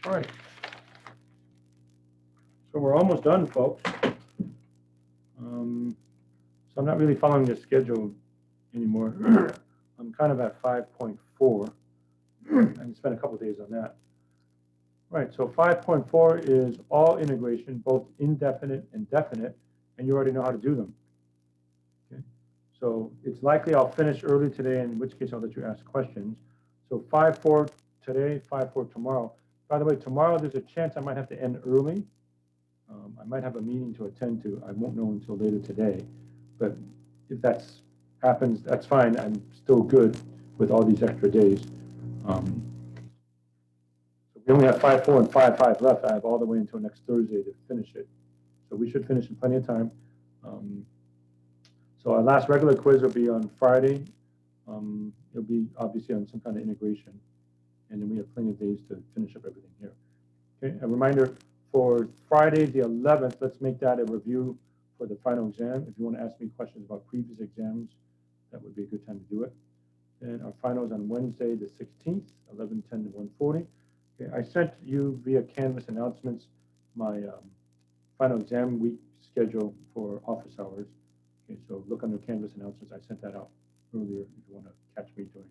All right. So we're almost done, folks. So I'm not really following the schedule anymore. I'm kind of at 5.4. I spent a couple of days on that. All right, so 5.4 is all integration, both indefinite and definite, and you already know how to do them. Okay? So it's likely I'll finish early today, in which case I'll let you ask questions. So 5.4 today, 5.4 tomorrow. By the way, tomorrow there's a chance I might have to end early. I might have a meeting to attend to. I won't know until later today. But if that happens, that's fine. I'm still good with all these extra days. So we only have 5.4 and 5.5 left. I have all the way until next Thursday to finish it. So we should finish in plenty of time. So our last regular quiz will be on Friday. It'll be obviously on some kind of integration. And then we have plenty of days to finish up everything here. Okay, a reminder, for Friday the 11th, let's make that a review for the final exam. If you want to ask me questions about previous exams, that would be a good time to do it. And our finals on Wednesday the 16th, 11:10 to 1:40. Okay, I sent you via Canvas announcements my final exam week schedule for office hours. Okay, so look under Canvas announcements. I sent that out earlier if you want to catch me during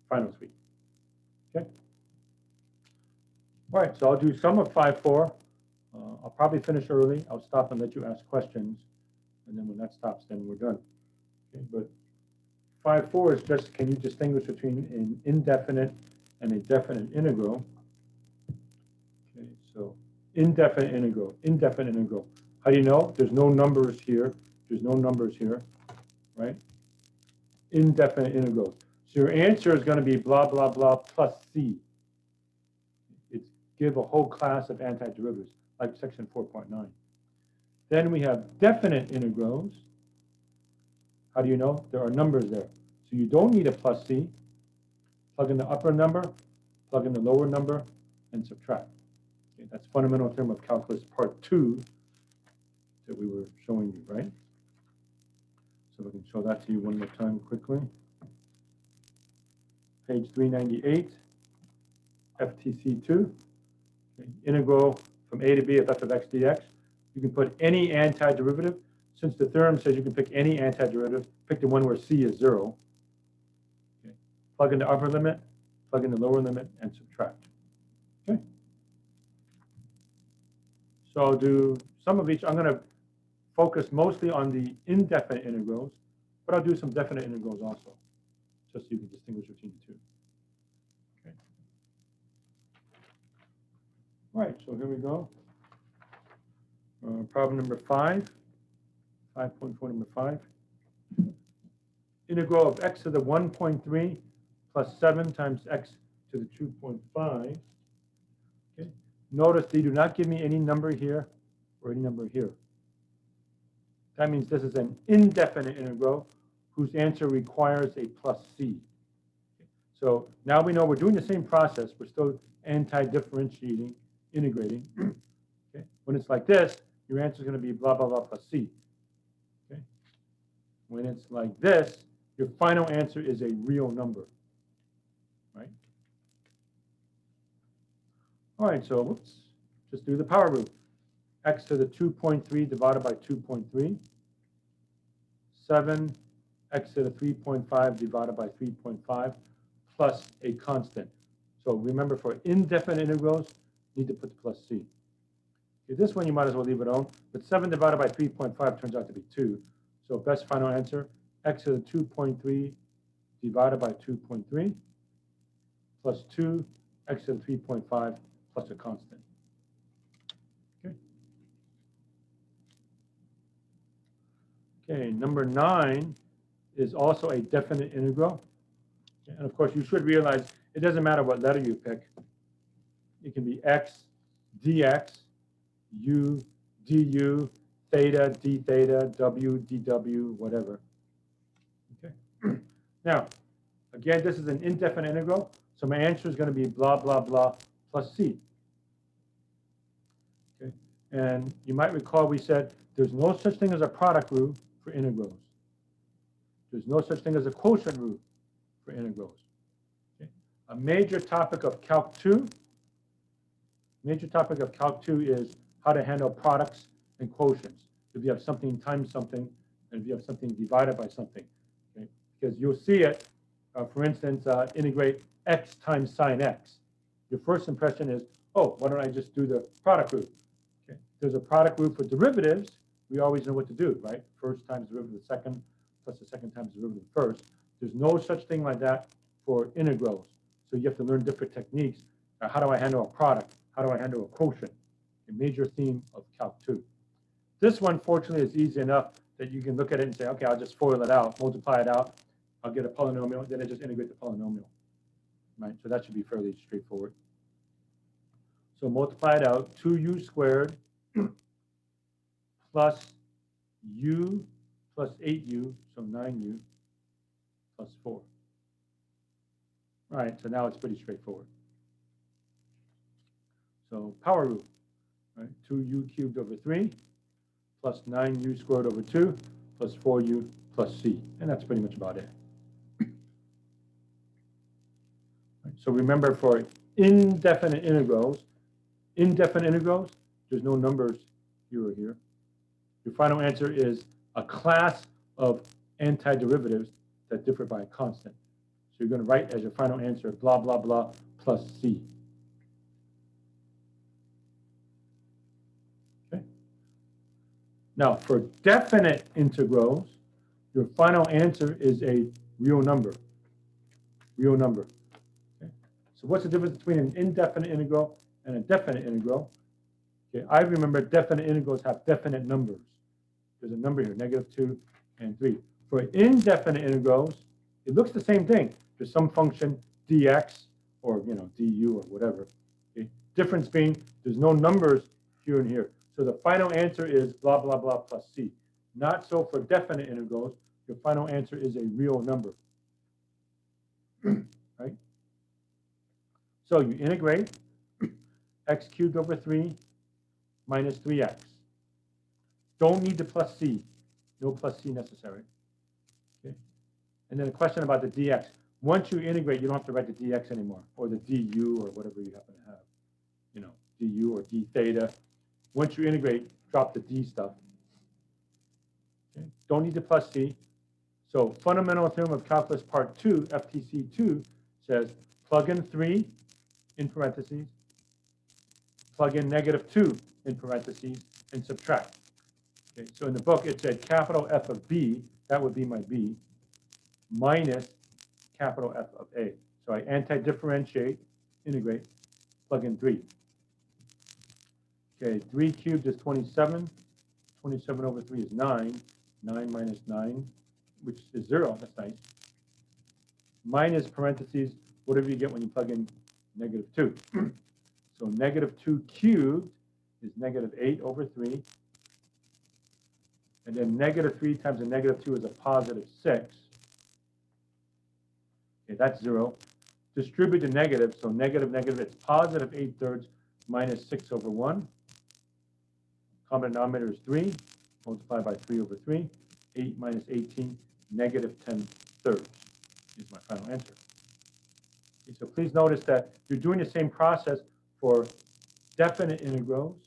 finals week. Okay. All right, so I'll do some of 5.4. I'll probably finish early. I'll stop and let you ask questions. And then when that stops, then we're done. Okay, but 5.4 is just, can you distinguish between an indefinite and a definite integral? Okay, so indefinite integral. How do you know? There's no numbers here. There's no numbers here, right? Indefinite integrals. So your answer is going to be blah, blah, blah plus c. It's give a whole class of antiderivatives, like section 4.9. Then we have definite integrals. How do you know? There are numbers there. So you don't need a plus c. Plug in the upper number, plug in the lower number, and subtract. Okay, that's fundamental theorem of calculus part 2 that we were showing you, right? So we can show that to you one more time quickly. Page 398, FTC2. Okay, integral from a to b of f of x dx. You can put any antiderivative. Since the theorem says you can pick any antiderivative, pick the one where c is 0. Okay. Plug in the upper limit, plug in the lower limit, and subtract. Okay. So I'll do some of each. I'm going to focus mostly on the indefinite integrals, but I'll do some definite integrals also, just so you can distinguish between the two. Okay. All right, so here we go. Problem number 5, 5.4 number 5. Integral of x to the 1.3 plus 7 times x to the 2.5. Okay. Notice they do not give me any number here or any number here. That means this is an indefinite integral whose answer requires a plus c. Okay. So now we know we're doing the same process. We're still anti-differentiating, integrating. Okay. When it's like this, your answer is going to be blah, blah, blah plus c. Okay. When it's like this, your final answer is a real number. Right? All right, so let's just do the power rule. X to the 2.3 divided by 2.3. 7 x to the 3.5 divided by 3.5 plus a constant. So remember, for indefinite integrals, you need to put the plus c. Okay, this one you might as well leave it on. But 7 divided by 3.5 turns out to be 2. So best final answer, x to the 2.3 divided by 2.3 plus 2 x to the 3.5 plus a constant. Okay. Okay, number 9 is also a definite integral. Okay, and of course, you should realize it doesn't matter what letter you pick. It can be x dx, u du, theta d theta, w dw, whatever. Okay. Now, again, this is an indefinite integral, so my answer is going to be blah, blah, blah plus c. Okay. And you might recall we said there's no such thing as a product rule for integrals. There's no such thing as a quotient rule for integrals. Okay. A major topic of Calc 2 Major topic of Calc 2 is how to handle products and quotients. If you have something times something, and if you have something divided by something. Okay? Because you'll see it, for instance, integrate x times sine x. Your first impression is, oh, why don't I just do the product rule? Okay. There's a product rule for derivatives. We always know what to do, right? First times derivative of the second plus the second times derivative of the first. There's no such thing like that for integrals. So you have to learn different techniques. How do I handle a product? How do I handle a quotient? A major theme of Calc 2. This one, fortunately, is easy enough that you can look at it and say, okay, I'll just FOIL it out, multiply it out. I'll get a polynomial, then I just integrate the polynomial. Right? So that should be fairly straightforward. So multiply it out, 2u squared plus u plus 8u, so 9u plus 4. All right, so now it's pretty straightforward. So power rule, right? 2u cubed over 3 plus 9u squared over 2 plus 4u plus c. And that's pretty much about it. Right, so remember, for indefinite integrals, there's no numbers here or here. Your final answer is a class of antiderivatives that differ by a constant. So you're going to write as your final answer blah, blah, blah plus c. Okay. Now, for definite integrals, your final answer is a real number. Real number. Okay. So what's the difference between an indefinite integral and a definite integral? Okay, I remember definite integrals have definite numbers. There's a number here, -2 and 3. For indefinite integrals, it looks the same thing. There's some function dx or du or whatever. Okay? Difference being there's no numbers here and here. So the final answer is blah, blah, blah plus c. Not so for definite integrals. Your final answer is a real number. Right? So you integrate x cubed over 3 minus 3x. Don't need the plus c. No plus c necessary. Okay. And then a question about the dx. Once you integrate, you don't have to write the dx anymore, or the du, or whatever you happen to have. Du or d theta. Once you integrate, drop the d stuff. Okay. Don't need the plus c. So fundamental theorem of calculus part 2, FTC 2, says plug in 3 in parentheses, plug in -2 in parentheses, and subtract. Okay, so in the book, it said capital F of B, that would be my B, minus capital F of A. So I anti-differentiate, integrate, plug in 3. Okay, 3 cubed is 27. 27 over 3 is 9. 9 minus 9, which is 0. That's nice. Minus parentheses, whatever you get when you plug in -2. So -2 cubed is -8 over 3. And then -3 times a -2 is a +6. Okay, that's 0. Distribute the negative, so negative, it's +8/3 minus 6 over 1. Common denominator is 3, multiplied by 3 over 3. 8 minus 18, -10/3 is my final answer. Okay, so please notice that you're doing the same process for definite integrals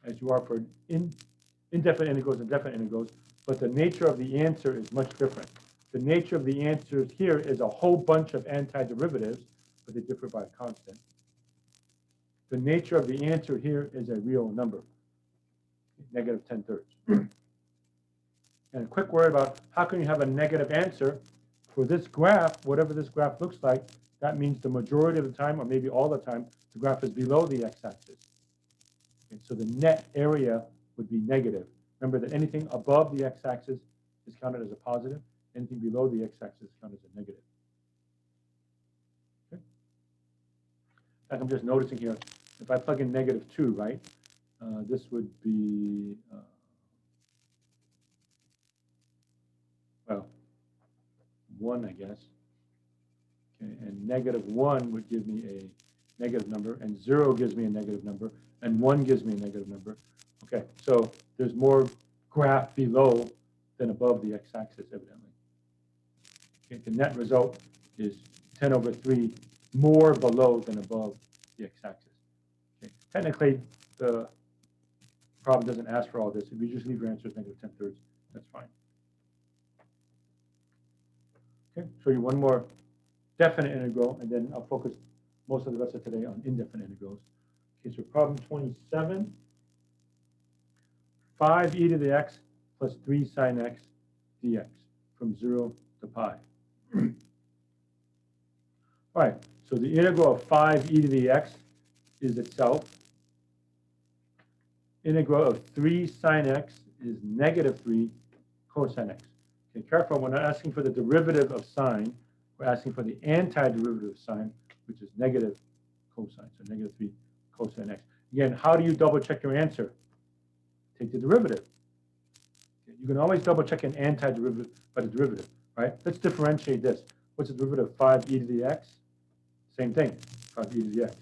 as you are for indefinite integrals and definite integrals, but the nature of the answer is much different. The nature of the answers here is a whole bunch of antiderivatives, but they differ by a constant. The nature of the answer here is a real number, -10/3. And a quick word about how can you have a negative answer for this graph, whatever this graph looks like. That means the majority of the time, or maybe all the time, the graph is below the x-axis. Okay, so the net area would be negative. Remember that anything above the x-axis is counted as a positive. Anything below the x-axis is counted as a negative. Okay. Like I'm just noticing here, if I plug in -2, right, this would be, well, 1, I guess. Okay, and -1 would give me a negative number, and 0 gives me a negative number, and 1 gives me a negative number. Okay, so there's more graph below than above the x-axis, evidently. Okay, the net result is 10/3 more below than above the x-axis. Technically, the problem doesn't ask for all this. If you just leave your answer as -10/3, that's fine. Okay, show you one more definite integral, and then I'll focus most of the rest of today on indefinite integrals. Okay, so problem 27, 5e to the x plus 3 sine x dx from 0 to pi. All right, so the integral of 5e to the x is itself. Integral of 3 sine x is -3 cosine x. Okay, careful, we're not asking for the derivative of sine, we're asking for the antiderivative of sine, which is negative cosine, so -3 cosine x. Again, how do you double check your answer? Take the derivative. Okay, you can always double check an antiderivative by the derivative, right? Let's differentiate this. What's the derivative of 5e to the x? Same thing, 5e to the x.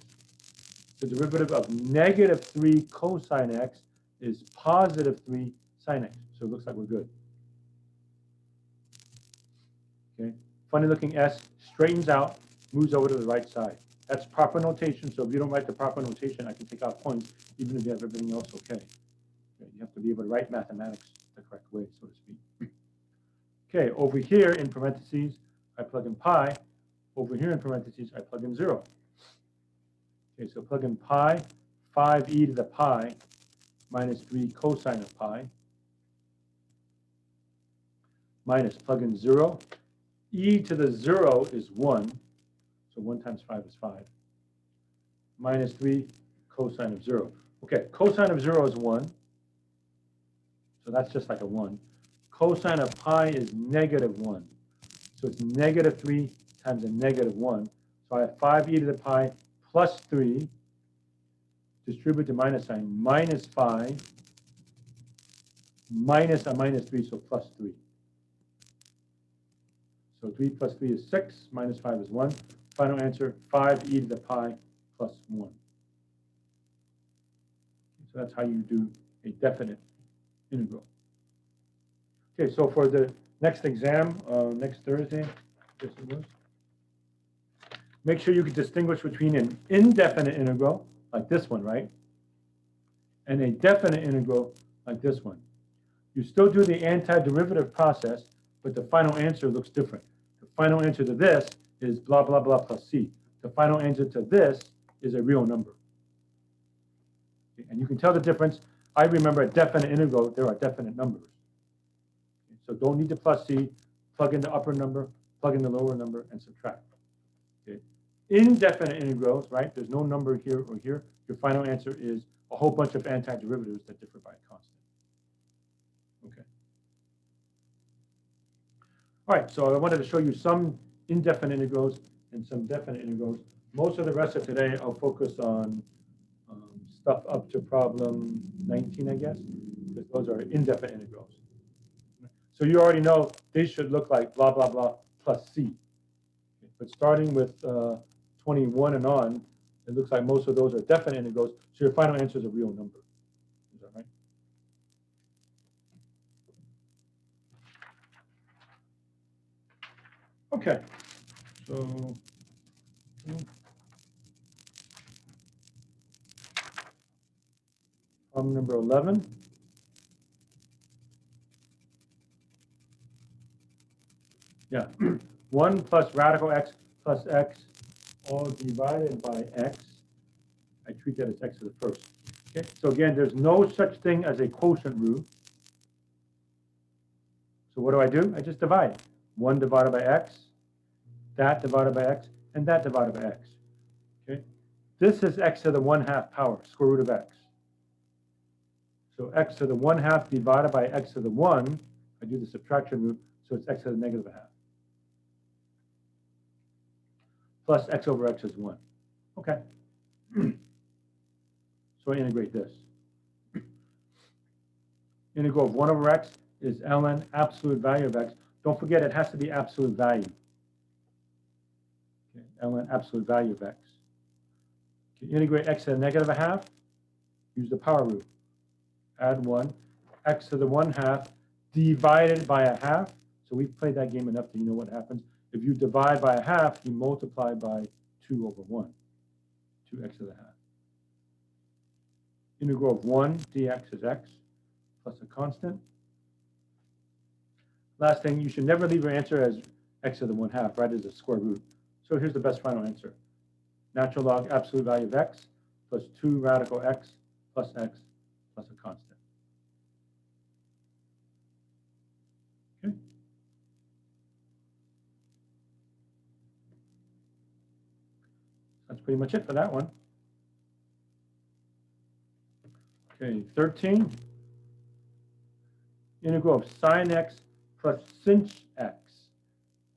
The derivative of -3 cosine x is +3 sine x. So it looks like we're good. Okay. Funny looking s straightens out, moves over to the right side. That's proper notation. So if you don't write the proper notation, I can take out points, even if you have everything else okay. You have to be able to write mathematics the correct way, so to speak. Okay, over here in parentheses, I plug in pi. Over here in parentheses, I plug in 0. Okay, so plug in pi, 5e to the pi minus 3 cosine of pi, minus plug in 0. E to the 0 is 1, so 1 times 5 is 5, minus 3 cosine of 0. Okay, cosine of 0 is 1, so that's just like a 1. Cosine of pi is -1, so it's -3 times a -1. So I have 5e to the pi plus 3, distribute the minus sign, minus 5, minus a -3, so plus 3. So 3 plus 3 is 6, minus 5 is 1. Final answer, 5e to the pi plus 1. So that's how you do a definite integral. Okay, so for the next exam, next Thursday, I guess it was, make sure you can distinguish between an indefinite integral, like this one, right? And a definite integral, like this one. You still do the antiderivative process, but the final answer looks different. The final answer to this is blah, blah, blah plus c. The final answer to this is a real number. Okay, and you can tell the difference. I remember a definite integral, there are definite numbers. Okay, so don't need the plus c, plug in the upper number, plug in the lower number, and subtract. Okay. Indefinite integrals, right? There's no number here or here. Your final answer is a whole bunch of antiderivatives that differ by a constant. Okay. All right, so I wanted to show you some indefinite integrals and some definite integrals. Most of the rest of today, I'll focus on stuff up to problem 19, I guess, because those are indefinite integrals. So you already know they should look like blah, blah, blah plus c. Okay. But starting with 21 and on, it looks like most of those are definite integrals, so your final answer is a real number. Is that right? Okay, so problem number 11. Yeah, 1 plus radical x plus x all divided by x. I treat that as x to the first. Okay, so again, there's no such thing as a quotient root. So what do? I just divide. 1 divided by x, that divided by x, and that divided by x. Okay, this is x to the 1/2 power, square root of x. So x to the 1/2 divided by x to the 1, I do the subtraction root, so it's x to the -1/2. Plus x over x is 1. Okay. So I integrate this. Integral of 1 over x is ln absolute value of x. Don't forget it has to be absolute value. Okay, ln absolute value of x. Okay, integrate x to the -1/2. Use the power root. Add 1. X to the 1/2 divided by 1/2. So we've played that game enough that you know what happens. If you divide by 1/2, you multiply by 2 over 1. 2x to the 1/2. Integral of 1 dx is x plus a constant. Last thing, you should never leave your answer as x to the 1/2, right, as a square root. So here's the best final answer. Natural log absolute value of x plus 2 radical x plus x plus a constant. Okay. That's pretty much it for that one. Okay, 13. Integral of sine x plus sinh x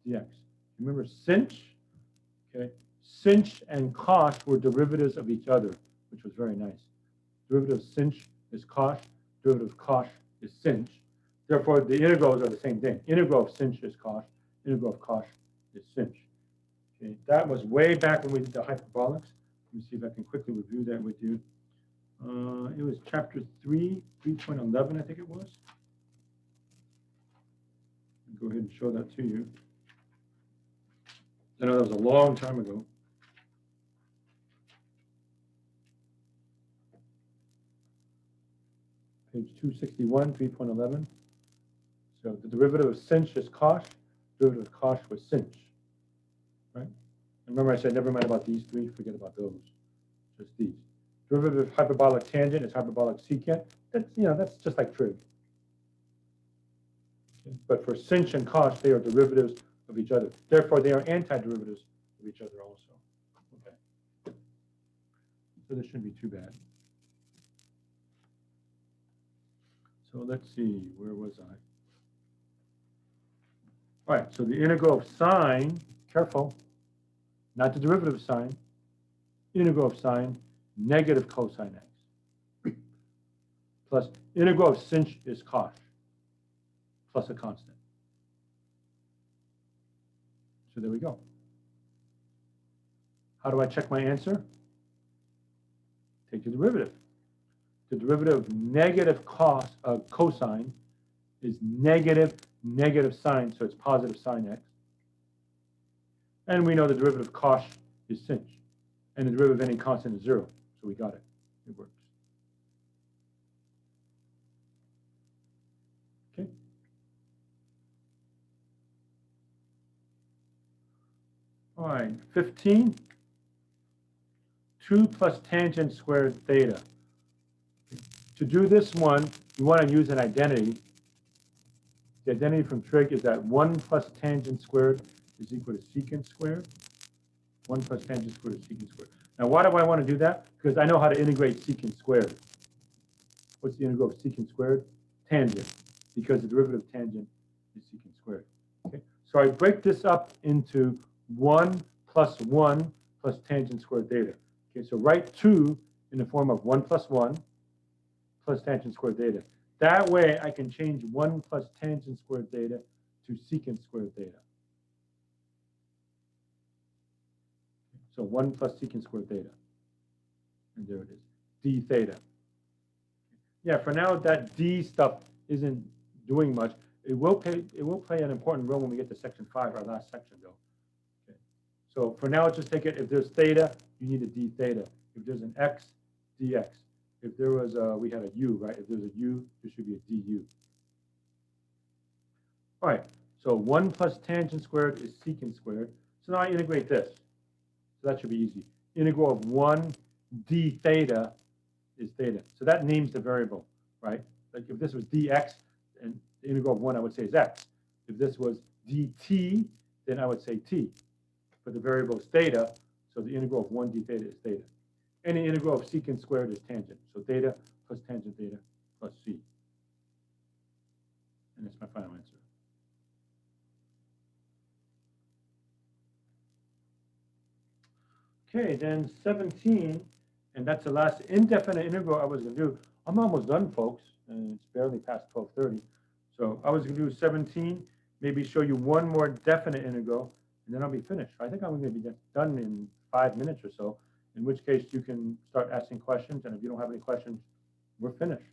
dx. Remember sinh? Okay. Sinh and cos were derivatives of each other, which was very nice. Derivative of sinh is cos. Derivative of cos is sinh. Therefore, the integrals are the same thing. Integral of sinh is cos. Integral of cos is sinh. Okay. That was way back when we did the hyperbolics. Let me see if I can quickly review that with you. It was chapter 3, 3.11, I think it was. I'll go ahead and show that to you. I know that was a long time ago. Page 261, 3.11. So the derivative of sinh is cos. Derivative of cos was sinh. Right? And remember I said never mind about these three. Forget about those. Just these. Derivative of hyperbolic tangent is hyperbolic secant. That's just like trig. Okay. But for sinh and cos, they are derivatives of each other. Therefore, they are antiderivatives of each other also. Okay. So this shouldn't be too bad. So let's see, where was I? All right, so the integral of sine, careful, not the derivative of sine, integral of sine, negative cosine x, plus integral of sinh is cos, plus a constant. So there we go. How do I check my answer? Take the derivative. The derivative of negative cosine is negative sine, so it's positive sine x. And we know the derivative of cos is sinh. And the derivative of any constant is 0. So we got it. It works. Okay. All right, 15. 2 plus tangent squared theta. To do this one, you want to use an identity. The identity from trig is that 1 plus tangent squared is equal to secant squared. 1 plus tangent squared is secant squared. Now, why do I want to do that? Because I know how to integrate secant squared. What's the integral of secant squared? Tangent, because the derivative of tangent is secant squared. Okay? So I break this up into 1 plus tangent squared theta. Okay, so write 2 in the form of 1 plus 1 plus tangent squared theta. That way I can change 1 plus tangent squared theta to secant squared theta. So 1 plus secant squared theta. And there it is, d theta. Yeah, for now that d stuff isn't doing much. It will play an important role when we get to section 5, our last section though. Okay. So for now, just take it, if there's theta, you need a d theta. If there's an x, dx. If there was we had a u, right? If there's a u, there should be a du. All right, so 1 plus tangent squared is secant squared. So now I integrate this. So that should be easy. Integral of 1 d theta is theta. So that names the variable, right? Like if this was dx, and the integral of 1 I would say is x. If this was dt, then I would say t. But the variable is theta, so the integral of 1 d theta is theta. Any integral of secant squared is tangent. So theta plus tangent theta plus c. And that's my final answer. Okay, then 17, and that's the last indefinite integral I was going to do. I'm almost done, folks, and it's barely past 12:30. So I was going to do 17, maybe show you one more definite integral, and then I'll be finished. I think I'm going to be done in 5 minutes or so, in which case you can start asking questions, and if you don't have any questions, we're finished.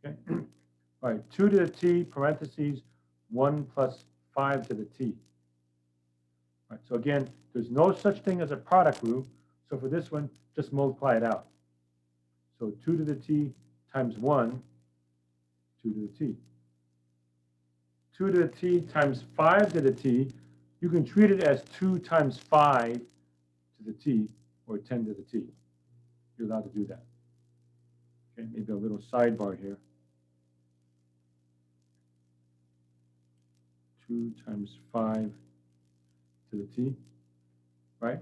Okay. All right, 2 to the t, parentheses, 1 plus 5 to the t. All right, so again, there's no such thing as a product rule. So for this one, just multiply it out. So 2 to the t times 1, 2 to the t. 2 to the t times 5 to the t, you can treat it as 2 times 5 to the t, or 10 to the t. You're allowed to do that. Okay, maybe a little sidebar here. 2 times 5 to the t, right?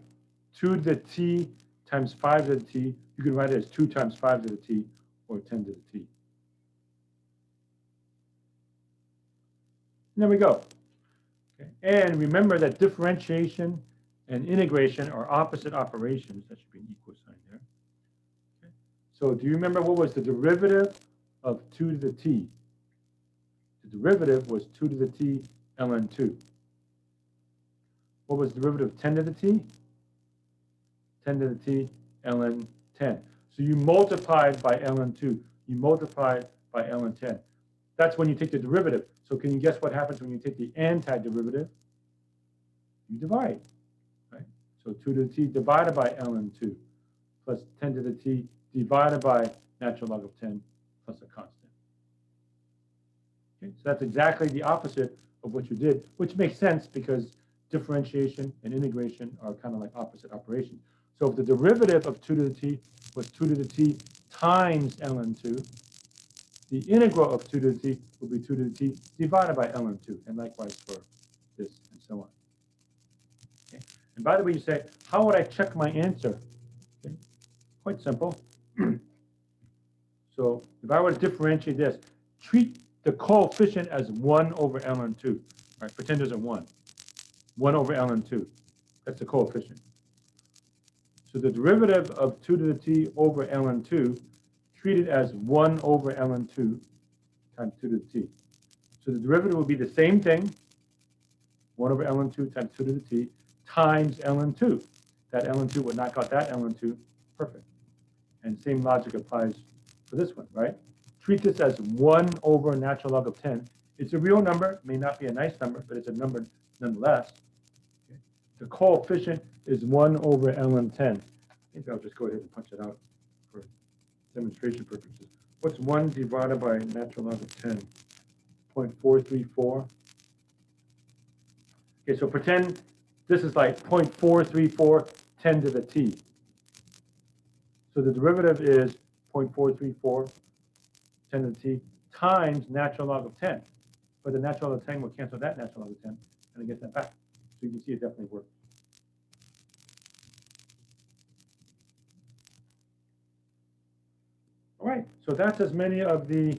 2 to the t times 5 to the t, you can write it as 2 times 5 to the t, or 10 to the t. And there we go. Okay. And remember that differentiation and integration are opposite operations. That should be an equal sign there. Okay. So do you remember what was the derivative of 2 to the t? The derivative was 2 to the t ln 2. What was the derivative of 10 to the t? 10 to the t ln 10. So you multiplied by ln 2. You multiplied by ln 10. That's when you take the derivative. So can you guess what happens when you take the antiderivative? You divide, right? So 2 to the t divided by ln 2 plus 10 to the t divided by natural log of 10 plus a constant. Okay, so that's exactly the opposite of what you did, which makes sense because differentiation and integration are kind of like opposite operations. So if the derivative of 2 to the t was 2 to the t times ln 2, the integral of 2 to the t will be 2 to the t divided by ln 2, and likewise for this and so on. Okay. And by the way, you say, how would I check my answer? Okay. Quite simple. So if I were to differentiate this, treat the coefficient as 1 over ln 2. Right? Pretend there's a 1. 1 over ln 2. That's the coefficient. So the derivative of 2 to the t over ln 2, treat it as 1 over ln 2 times 2 to the t. So the derivative will be the same thing, 1 over ln 2 times 2 to the t, times ln 2. That ln 2 would knock out that ln 2. Perfect. And same logic applies for this one, right? Treat this as 1 over natural log of 10. It's a real number, may not be a nice number, but it's a number nonetheless. Okay. The coefficient is 1 over ln 10. Maybe I'll just go ahead and punch it out for demonstration purposes. What's 1 divided by natural log of 10? 0.434. Okay, so pretend this is like 0.434 10 to the t. So the derivative is 0.434 10 to the t times natural log of 10. But the natural log of 10 will cancel that natural log of 10, and I get that back. So you can see it definitely works. All right, so that's as many of the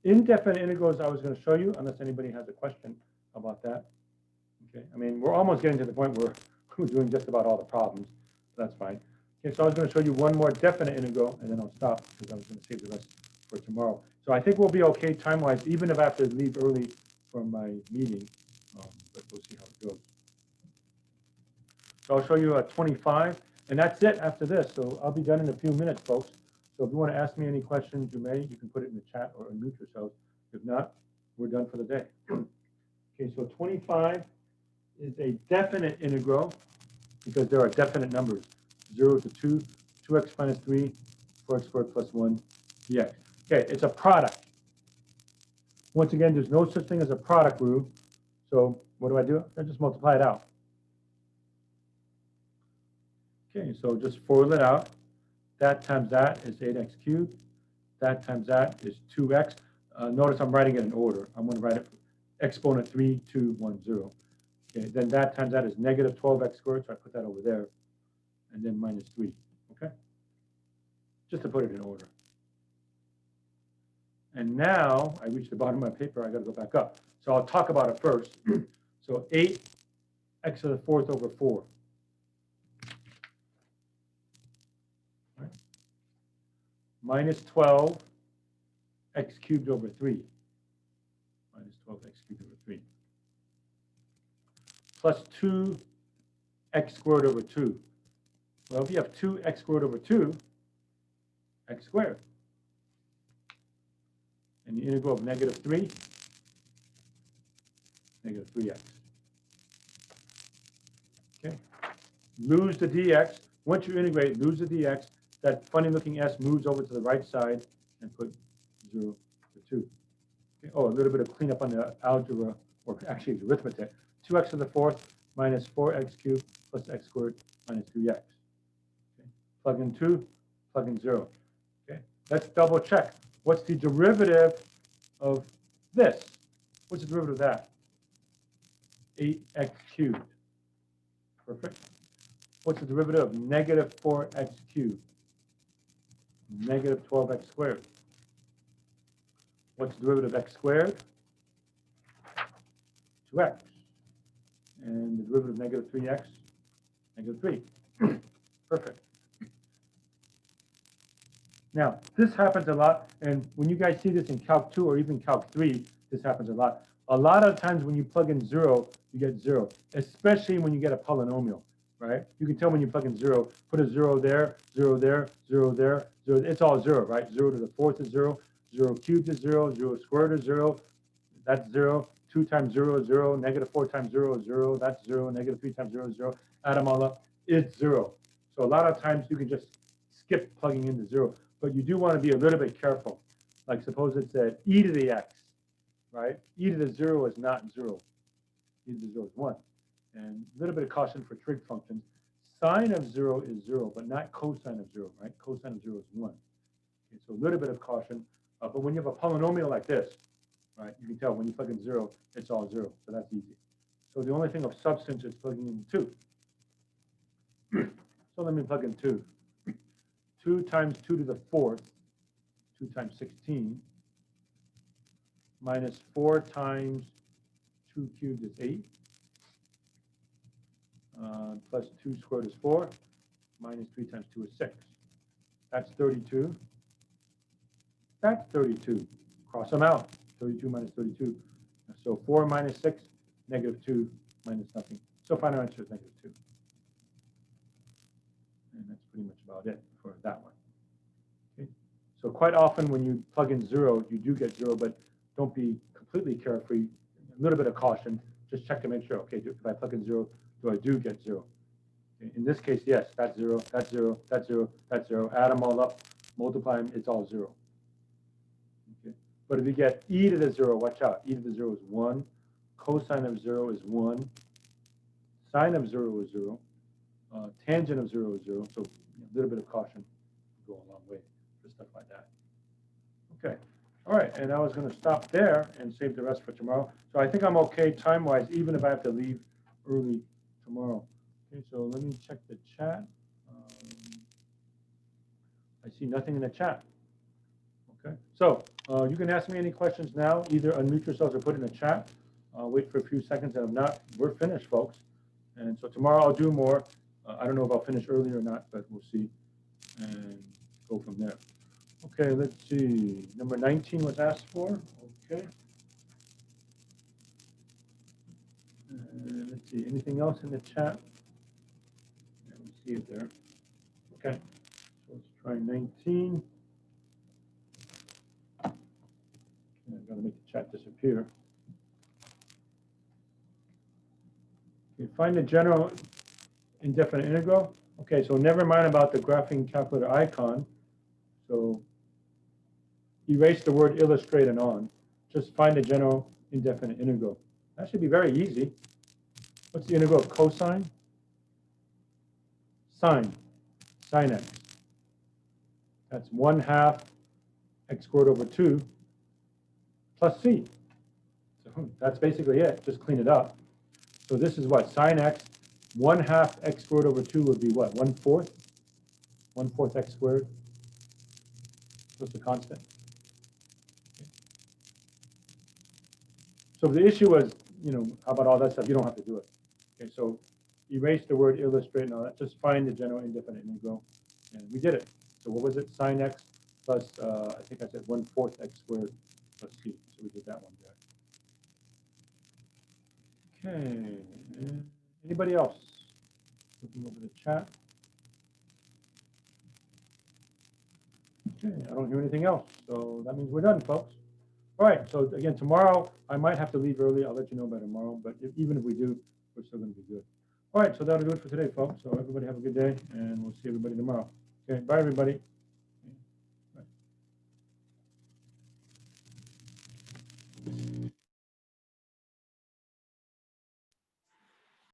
indefinite integrals I was going to show you, unless anybody has a question about that. Okay, I mean, we're almost getting to the point where we're doing just about all the problems. So that's fine. Okay, so I was going to show you one more definite integral, and then I'll stop because I was going to save the rest for tomorrow. So I think we'll be okay time-wise, even if I have to leave early from my meeting, but we'll see how it goes. So I'll show you 25, and that's it after this. So I'll be done in a few minutes, folks. So if you want to ask me any questions, you may. You can put it in the chat or unmute yourselves. If not, we're done for the day. Okay, so 25 is a definite integral because there are definite numbers, 0 to 2, 2x minus 3, 4x squared plus 1 dx. Okay, it's a product. Once again, there's no such thing as a product rule. So what do? I just multiply it out. Okay, so just FOIL it out. That times that is 8x cubed. That times that is 2x. Notice I'm writing it in order. I'm going to write it exponent 3, 2, 1, 0. Okay, then that times that is negative 12x squared, so I put that over there. And then minus 3, okay? Just to put it in order. And now I reached the bottom of my paper, I got to go back up. So I'll talk about it first. So 8x to the 4th over 4. Right. Minus 12 x cubed over 3. Minus 12x cubed over 3. Plus 2x squared over 2. Well, if you have 2x squared over 2, x squared. And the integral of negative 3, negative 3x. Okay. Lose the dx. Once you integrate, lose the dx. that funny looking s moves over to the right side and put 0 to 2. Okay. Oh, a little bit of cleanup on the algebra, or actually it's arithmetic. 2x to the fourth minus 4x cubed plus x squared minus 3x. Okay. Plug in 2, plug in 0. Okay. Let's double check. What's the derivative of this? What's the derivative of that? 8x cubed. Perfect. What's the derivative of negative 4x cubed? Negative 12x squared. What's the derivative of x squared? 2x. And the derivative of negative 3x? Negative 3. Perfect. Now, this happens a lot, and when you guys see this in Calc 2 or even Calc 3, this happens a lot. A lot of times when you plug in 0, you get 0, especially when you get a polynomial, right? You can tell when you plug in 0, put a 0 there, 0 there, 0 there, 0. It's all 0, right? 0 to the fourth is 0, 0 cubed is 0, 0 squared is 0, that's 0. 2 times 0 is 0, negative 4 times 0 is 0, that's 0, negative 3 times 0 is 0. Add them all up, it's 0. So a lot of times you can just skip plugging into 0, but you do want to be a little bit careful. Like suppose it said e to the x, right? E to the 0 is not 0. E to the 0 is 1. And a little bit of caution for trig functions. Sine of 0 is 0, but not cosine of 0, right? Cosine of 0 is 1. Okay, so a little bit of caution. But when you have a polynomial like this, right, you can tell when you plug in 0, it's all 0. So that's easy. So the only thing of substance is plugging in 2. So let me plug in 2. 2 times 2 to the fourth, 2 times 16, minus 4 times 2 cubed is 8, plus 2 squared is 4, minus 3 times 2 is 6. That's 32. That's 32. Cross them out. 32 minus 32. So 4 minus 6, negative 2 minus nothing. So final answer is negative 2. And that's pretty much about it for that one. Okay. So quite often when you plug in 0, you do get 0, but don't be completely carefree. A little bit of caution. Just check to make sure, okay, if I plug in 0, do I do get 0? Okay. In this case, yes, that's 0, that's 0, that's 0, that's 0. Add them all up, multiply them, it's all 0. Okay. But if you get e to the 0, watch out. E to the 0 is 1. Cosine of 0 is 1. Sine of 0 is 0. Tangent of 0 is 0. So a little bit of caution will go a long way for stuff like that. Okay. All right. And I was going to stop there and save the rest for tomorrow. So I think I'm okay time-wise, even if I have to leave early tomorrow. Okay. So let me check the chat. I see nothing in the chat. Okay. So you can ask me any questions now. Either unmute yourselves or put it in the chat. Wait for a few seconds. And if not, we're finished, folks. And so tomorrow I'll do more. I don't know if I'll finish early or not, but we'll see and go from there. Okay, let's see. Number 19 was asked for. Okay. Let's see. Anything else in the chat? Let me see it there. Okay. So let's try 19. Okay, I've got to make the chat disappear. Okay, find the general indefinite integral. Okay, so never mind about the graphing calculator icon. So erase the word illustrate and on. Just find the general indefinite integral. That should be very easy. What's the integral of cosine? Sine. Sine x. That's 1/2 x squared over 2 plus c. So that's basically it. Just clean it up. So this is what? Sine x. 1/2 x squared over 2 would be what? 1/4? 1/4 x squared. What's the constant? Okay. So the issue was, you know, how about all that stuff? You don't have to do it. Okay, so erase the word illustrate and all that. Just find the general indefinite integral. And we did it. So what was it? Sine x plus, I think I said 1/4 x squared plus c. So we did that one there. Okay. Anybody else? Looking over the chat. Okay, I don't hear anything else. So that means we're done, folks. All right, so again, tomorrow, I might have to leave early. I'll let you know by tomorrow. But even if we do, we're still going to be good. All right, so that'll do it for today, folks. So everybody have a good day, and we'll see everybody tomorrow. Okay, bye, everybody.